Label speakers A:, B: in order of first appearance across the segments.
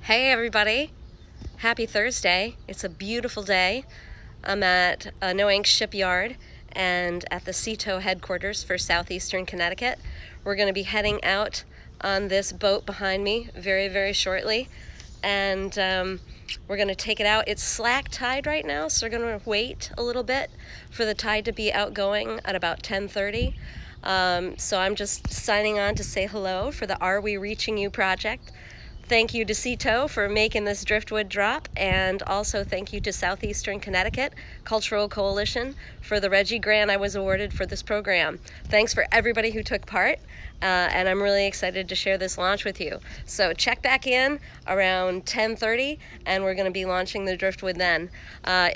A: Hey everybody, happy Thursday. It's a beautiful day. I'm at No Ink Shipyard and at the CETO headquarters for Southeastern Connecticut. We're going to be heading out on this boat behind me very shortly, and we're going to take it out. It's slack tide right now, so we're going to wait a little bit for the tide to be outgoing at about 10:30. So I'm just signing on to say hello for the Are We Reaching You project. Thank you to CETO for making this driftwood drop, and also thank you to Southeastern Connecticut Cultural Coalition for the Reiki grant I was awarded for this program. Thanks for everybody who took part, and I'm really excited to share this launch with you. So check back in around 10:30, and we're going to be launching the driftwood then.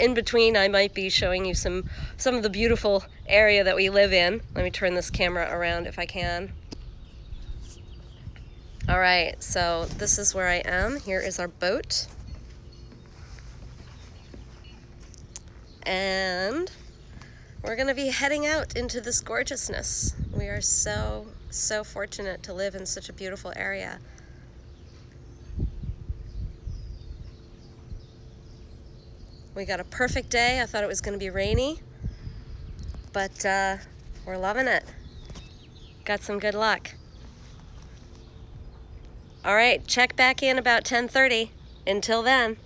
A: In between, I might be showing you some of the beautiful area that we live in. Let me turn this camera around if I can. All right, so this is where I am. Here is our boat. And we're gonna be heading out into this gorgeousness. We are so fortunate to live in such a beautiful area. We got a perfect day. I thought it was gonna be rainy, but we're loving it. Got some good luck. All right, check back in about 10:30. Until then.